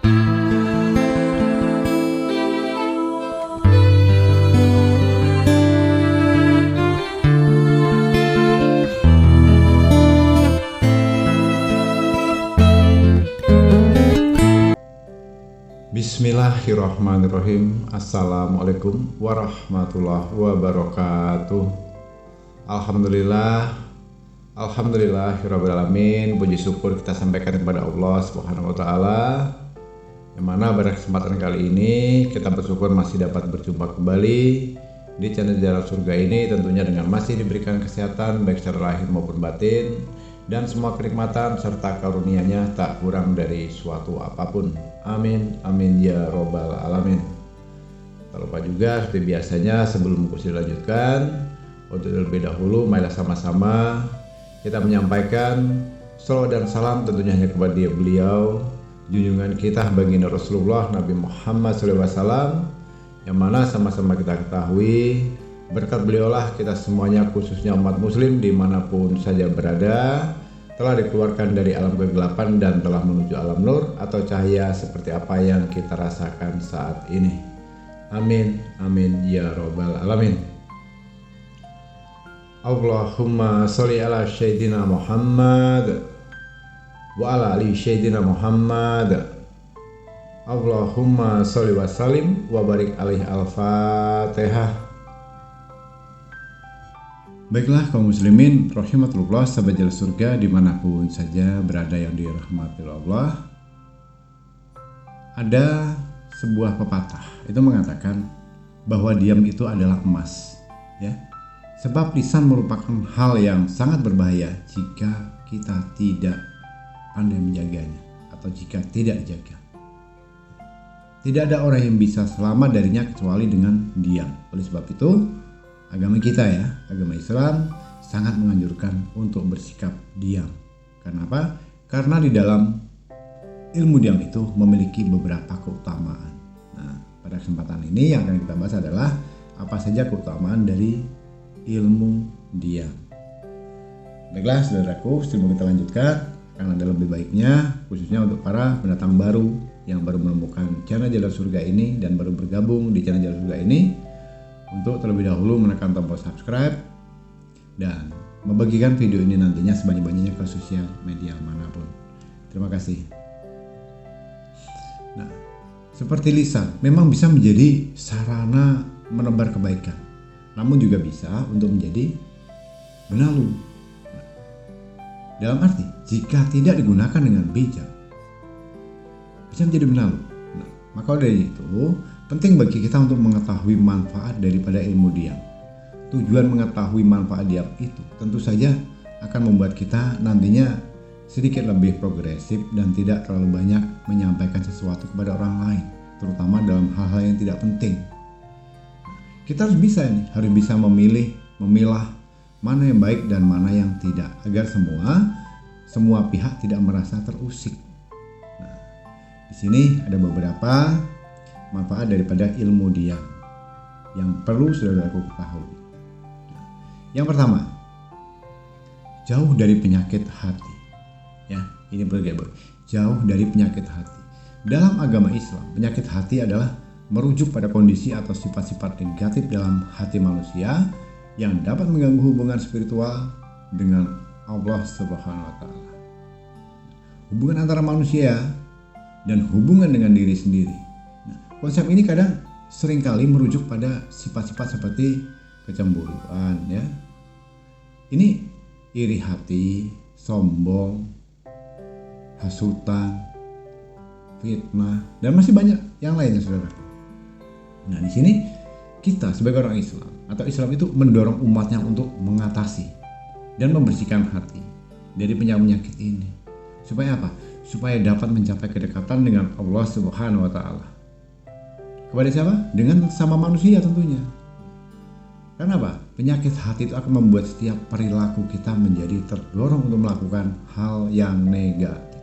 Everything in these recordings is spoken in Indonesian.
Bismillahirrahmanirrahim. Assalamualaikum warahmatullahi wabarakatuh. Alhamdulillahirrabbilalamin. Puji syukur kita sampaikan kepada Allah Subhanahu wa ta'ala, yang mana pada kesempatan kali ini kita bersyukur masih dapat berjumpa kembali di channel Jalan Surga ini, tentunya dengan masih diberikan kesehatan baik secara lahir maupun batin, dan semua kenikmatan serta karunia-Nya tak kurang dari suatu apapun. Amin, amin ya robbal alamin. Tak lupa juga seperti biasanya, sebelum kursi dilanjutkan, untuk terlebih dahulu marilah sama-sama kita menyampaikan salawat dan salam tentunya hanya kepada beliau, junjungan kita baginda Rasulullah Nabi Muhammad SAW, yang mana sama-sama kita ketahui berkat beliaulah kita semuanya, khususnya umat muslim dimanapun saja berada, telah dikeluarkan dari alam kegelapan dan telah menuju alam nur atau cahaya seperti apa yang kita rasakan saat ini. Amin, amin ya robbal alamin. Allahumma sholli ala sayyidina Muhammad wa ala ali sayyidina Muhammad. Allahumma sholli wa sallim wa barik alaihi. Al-Fatihah. Baiklah kaum muslimin rahimatullah, sahabat Jalan Surga dimanapun saja berada yang dirahmati Allah, ada sebuah pepatah itu mengatakan bahwa diam itu adalah emas, ya. Sebab lisan merupakan hal yang sangat berbahaya jika kita tidak pandai menjaganya atau jika tidak dijaga. Tidak ada orang yang bisa selamat darinya kecuali dengan diam. Oleh sebab itu agama kita, ya, agama Islam sangat menganjurkan untuk bersikap diam. Karena apa? Karena di dalam ilmu diam itu memiliki beberapa keutamaan. Nah, pada kesempatan ini yang akan kita bahas adalah apa saja keutamaan dari ilmu diam. Baiklah saudaraku, sebelum kita lanjutkan, akan ada lebih baiknya khususnya untuk para pendatang baru yang baru menemukan channel Jalan Surga ini dan baru bergabung di channel Jalan Surga ini, untuk terlebih dahulu menekan tombol subscribe dan membagikan video ini nantinya sebanyak-banyaknya ke sosial media manapun. Terima kasih. Nah, seperti lisan memang bisa menjadi sarana menebar kebaikan, namun juga bisa untuk menjadi benalu. Nah, dalam arti jika tidak digunakan dengan bijak bisa menjadi benalu. Nah, maka dari itu penting bagi kita untuk mengetahui manfaat daripada ilmu diam. Tujuan mengetahui manfaat diam itu tentu saja akan membuat kita nantinya sedikit lebih progresif dan tidak terlalu banyak menyampaikan sesuatu kepada orang lain, terutama dalam hal-hal yang tidak penting. Kita harus bisa memilah mana yang baik dan mana yang tidak, agar semua pihak tidak merasa terusik. Nah, di sini ada beberapa manfaat daripada ilmu diam yang perlu saudaraku ketahui. Yang pertama, jauh dari penyakit hati. Ya, ini perlu jauh dari penyakit hati. Dalam agama Islam, penyakit hati adalah merujuk pada kondisi atau sifat-sifat negatif dalam hati manusia yang dapat mengganggu hubungan spiritual dengan Allah Subhanahu wa ta'ala. Hubungan antara manusia dan hubungan dengan diri sendiri. Konsep ini kadang seringkali merujuk pada sifat-sifat seperti kecemburuan, ya. Ini iri hati, sombong, hasutan, fitnah, dan masih banyak yang lainnya, saudara. Nah, di sini kita sebagai orang Islam atau Islam itu mendorong umatnya untuk mengatasi dan membersihkan hati dari penyakit ini. Supaya apa? Supaya dapat mencapai kedekatan dengan Allah Subhanahu wa ta'ala. Kepada siapa? Dengan sama manusia tentunya. Karena apa? Penyakit hati itu akan membuat setiap perilaku kita menjadi terdorong untuk melakukan hal yang negatif.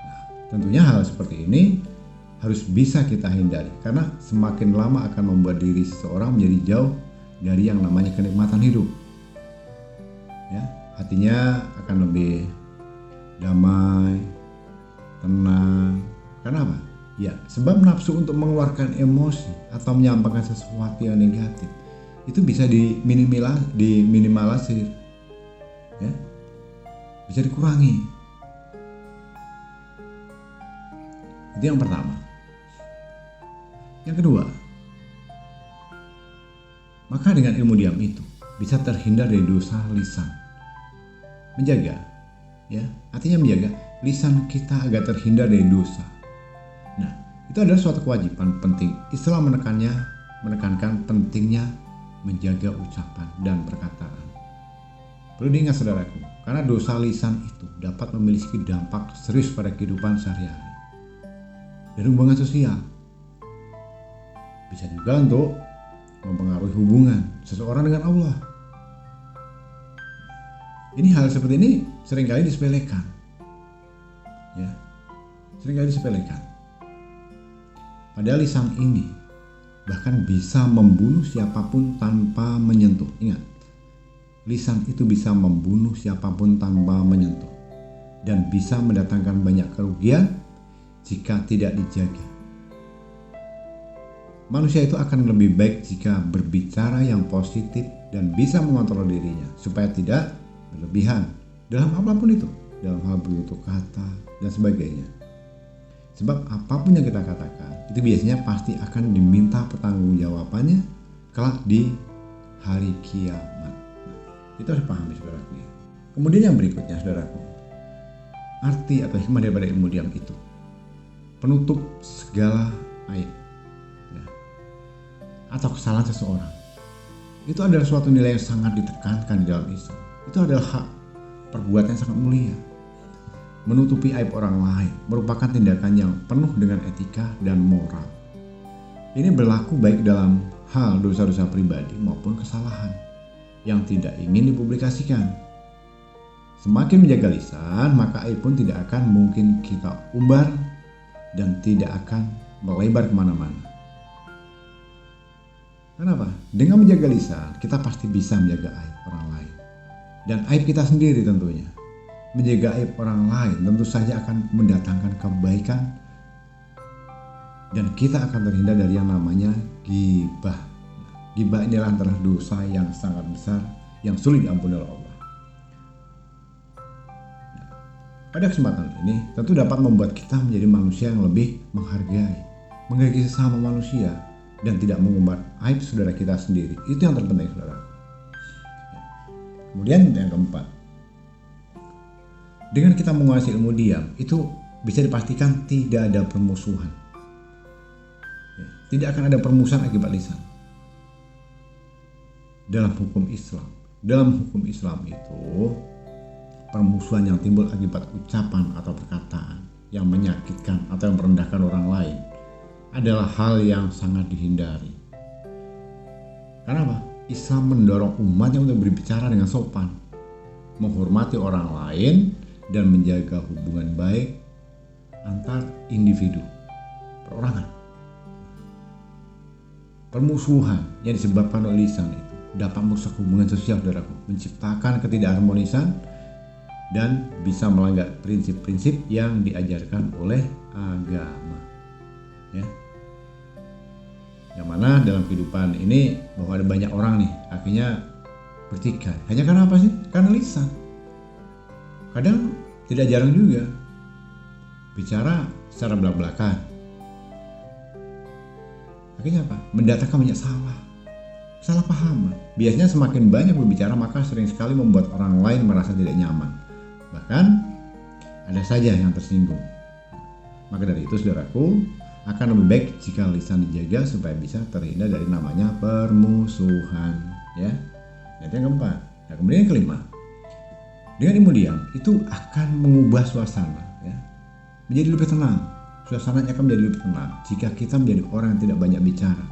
Nah, tentunya hal seperti ini harus bisa kita hindari, karena semakin lama akan membuat diri seseorang menjadi jauh dari yang namanya kenikmatan hidup. Ya, hatinya akan lebih damai, tenang. Karena apa? Ya, sebab nafsu untuk mengeluarkan emosi atau menyampaikan sesuatu yang negatif itu bisa diminimalisir, ya, bisa dikurangi. Itu yang pertama. Yang kedua, maka dengan ilmu diam itu bisa terhindar dari dosa lisan. Menjaga, ya, artinya menjaga lisan kita agar terhindar dari dosa. Nah, itu adalah suatu kewajiban penting. Islam menekankan pentingnya menjaga ucapan dan perkataan. Perlu diingat saudaraku, karena dosa lisan itu dapat memiliki dampak serius pada kehidupan sehari-hari dan hubungan sosial. Bisa juga untuk mempengaruhi hubungan seseorang dengan Allah. Ini hal seperti ini seringkali disepelekan, ya, seringkali disepelekan. Padahal lisan ini bahkan bisa membunuh siapapun tanpa menyentuh. Ingat, lisan itu bisa membunuh siapapun tanpa menyentuh dan bisa mendatangkan banyak kerugian jika tidak dijaga. Manusia itu akan lebih baik jika berbicara yang positif dan bisa mengontrol dirinya supaya tidak berlebihan dalam apapun itu, dalam hal bertutur kata dan sebagainya. Sebab apapun yang kita katakan itu biasanya pasti akan diminta pertanggungjawabannya kelak di hari kiamat. Kita harus pahami saudaraku ya. Kemudian yang berikutnya saudaraku, arti atau hikmah daripada ilmu diam itu penutup segala aib, ya, atau kesalahan seseorang. Itu adalah suatu nilai yang sangat ditekankan di dalam Islam. Itu adalah hak perbuatan yang sangat mulia. Menutupi aib orang lain merupakan tindakan yang penuh dengan etika dan moral. Ini berlaku baik dalam hal dosa-dosa pribadi maupun kesalahan yang tidak ingin dipublikasikan. Semakin menjaga lisan, maka aib pun tidak akan mungkin kita umbar dan tidak akan melebar kemana-mana. Kenapa? Dengan menjaga lisan, kita pasti bisa menjaga aib orang lain dan aib kita sendiri tentunya. Menjaga aib orang lain tentu saja akan mendatangkan kebaikan dan kita akan terhindar dari yang namanya ghibah. Ghibah inilah antara dosa yang sangat besar yang sulit diampuni oleh Allah. Pada kesempatan ini tentu dapat membuat kita menjadi manusia yang lebih menghargai sesama manusia dan tidak mengumbar aib saudara kita sendiri. Itu yang terpenting saudara. Kemudian yang keempat, dengan kita menguasai ilmu diam itu bisa dipastikan tidak ada permusuhan. Tidak akan ada permusuhan akibat lisan. Dalam hukum Islam itu permusuhan yang timbul akibat ucapan atau perkataan yang menyakitkan atau yang merendahkan orang lain adalah hal yang sangat dihindari. Kenapa? Islam mendorong umatnya untuk berbicara dengan sopan, menghormati orang lain, dan menjaga hubungan baik antar individu, perorangan. Permusuhan yang disebabkan oleh lisan itu dapat merusak hubungan sosial saudaraku, menciptakan ketidakharmonisan dan bisa melanggar prinsip-prinsip yang diajarkan oleh agama, ya. Yang mana dalam kehidupan ini bahwa ada banyak orang nih akhirnya bertikai hanya karena apa sih? Karena lisan. Kadang tidak jarang juga bicara secara belak-belakan. Akhirnya apa? Mendatangkan banyak salah pahaman. Biasanya semakin banyak berbicara maka sering sekali membuat orang lain merasa tidak nyaman. Bahkan ada saja yang tersinggung. Maka dari itu saudaraku, akan lebih baik jika lisan dijaga supaya bisa terhindar dari namanya permusuhan, ya. Itu yang keempat. Nah, kemudian yang kelima, dengan ilmu diam itu akan mengubah suasana, ya, menjadi lebih tenang. Suasananya akan menjadi lebih tenang jika kita menjadi orang yang tidak banyak bicara,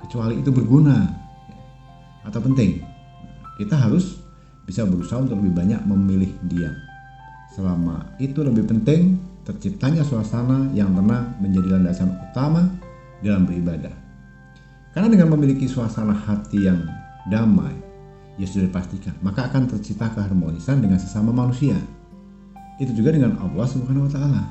kecuali itu berguna, ya, atau penting. Kita harus bisa berusaha untuk lebih banyak memilih diam. Selama itu lebih penting, terciptanya suasana yang tenang menjadi landasan utama dalam beribadah. Karena dengan memiliki suasana hati yang damai, ya sudah dipastikan, maka akan tercipta keharmonisan dengan sesama manusia. Itu juga dengan Allah Subhanahu wa taala.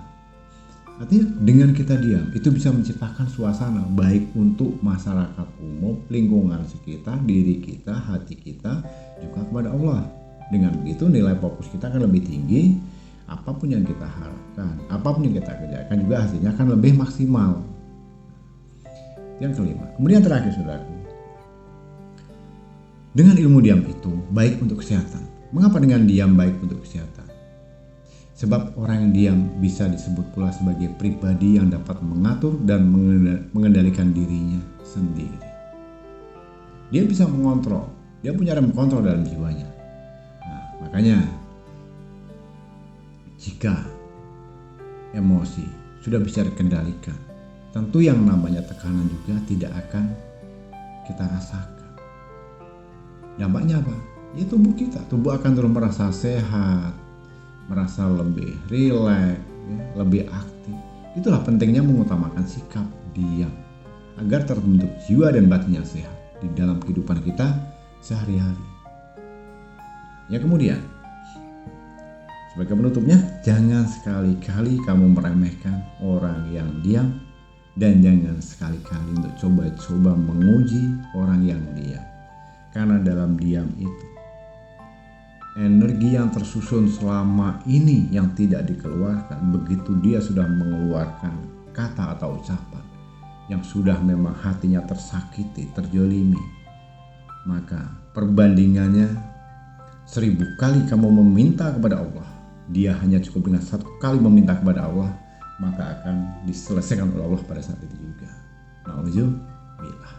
Artinya dengan kita diam itu bisa menciptakan suasana baik untuk masyarakat umum, lingkungan sekitar, diri kita, hati kita, juga kepada Allah. Dengan begitu nilai fokus kita akan lebih tinggi, apapun yang kita harapkan, apapun yang kita kerjakan juga hasilnya akan lebih maksimal. Yang kelima, kemudian terakhir saudaraku, dengan ilmu diam itu baik untuk kesehatan. Mengapa dengan diam baik untuk kesehatan? Sebab orang yang diam bisa disebut pula sebagai pribadi yang dapat mengatur dan mengendalikan dirinya sendiri. Dia bisa mengontrol, dia punya rem kontrol dalam jiwanya. Nah, makanya jika emosi sudah bisa dikendalikan, tentu yang namanya tekanan juga tidak akan kita rasakan. Dampaknya apa? Ya tubuh akan terus merasa sehat, merasa lebih rileks, ya, lebih aktif. Itulah pentingnya mengutamakan sikap diam agar terbentuk jiwa dan batinnya sehat di dalam kehidupan kita sehari-hari. Ya kemudian, sebagai penutupnya, jangan sekali-kali kamu meremehkan orang yang diam dan jangan sekali-kali untuk coba-coba menguji orang yang diam. Karena dalam diam itu energi yang tersusun selama ini yang tidak dikeluarkan, begitu dia sudah mengeluarkan kata atau ucapan yang sudah memang hatinya tersakiti, terjolimi, maka perbandingannya 1000 kali kamu meminta kepada Allah, dia hanya cukup dengan 1 kali meminta kepada Allah, maka akan diselesaikan oleh Allah pada saat itu juga. Na'udzubillah.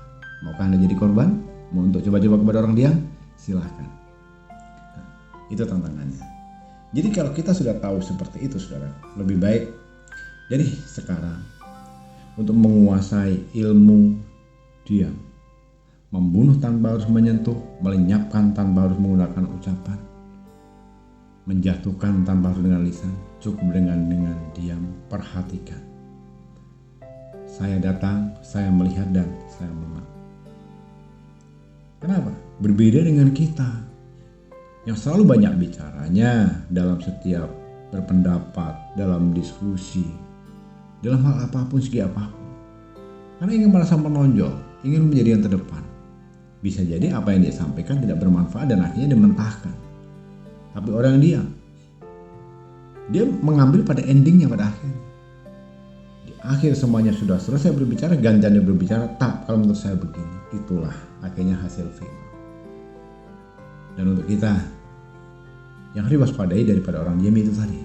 Maukah Anda jadi korban? Mau untuk coba-coba kepada orang diam? Silahkan. Nah, itu tantangannya. Jadi kalau kita sudah tahu seperti itu saudara, lebih baik jadi sekarang untuk menguasai ilmu diam, membunuh tanpa harus menyentuh, melenyapkan tanpa harus menggunakan ucapan, menjatuhkan tanpa harus dengan lisan, cukup dengan diam, perhatikan. Saya datang, saya melihat dan saya menang. Kenapa? Berbeda dengan kita yang selalu banyak bicaranya dalam setiap berpendapat, dalam diskusi, dalam hal apapun, segi apapun. Karena ingin merasa menonjol, ingin menjadi yang terdepan. Bisa jadi apa yang dia sampaikan tidak bermanfaat dan akhirnya dimentahkan. Tapi orang diam, dia mengambil pada endingnya, pada akhirnya. Di akhir semuanya sudah selesai berbicara, gantiannya berbicara, kalau menurut saya begini. Itulah akhirnya hasil final. Dan untuk kita yang harus waspadai daripada orang diam itu tadi,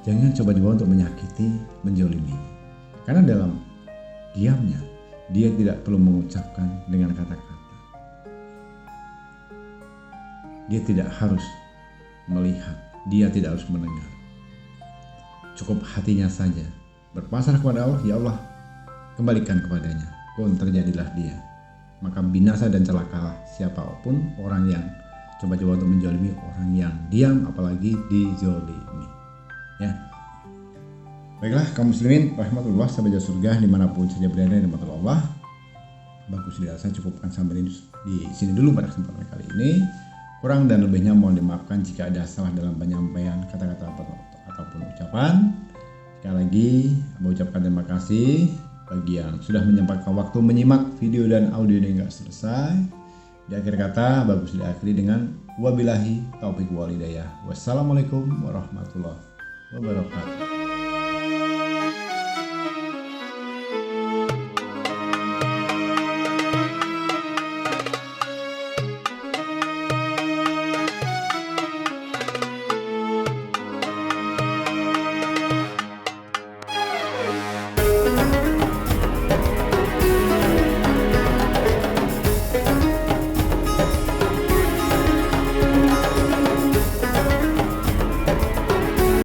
jangan coba-coba untuk menyakiti, menjolimi. Karena dalam diamnya dia tidak perlu mengucapkan dengan kata-kata. Dia tidak harus melihat, dia tidak harus mendengar. Cukup hatinya saja berpasrah kepada Allah, ya Allah, kembalikan kepadanya. Pun terjadilah dia, maka binasa dan celakalah siapapun orang yang coba-coba untuk menjolimi orang yang diam, apalagi dijolimi. Ya, baiklah kaum muslimin rahmatullah, sahabat surga dimanapun saja berada di mata Allah. Bagus, saya cukupkan sampai di sini dulu pada kesempatan kali ini. Kurang dan lebihnya mohon dimaafkan jika ada salah dalam penyampaian kata-kata ataupun ucapan. Sekali lagi, saya ucapkan terima kasih bagi yang sudah menyempatkan waktu menyimak video dan audio ini hingga selesai. Di akhir kata, bagus diakhiri dengan wabillahi taufiq wal hidayah. Wassalamualaikum warahmatullahi wabarakatuh.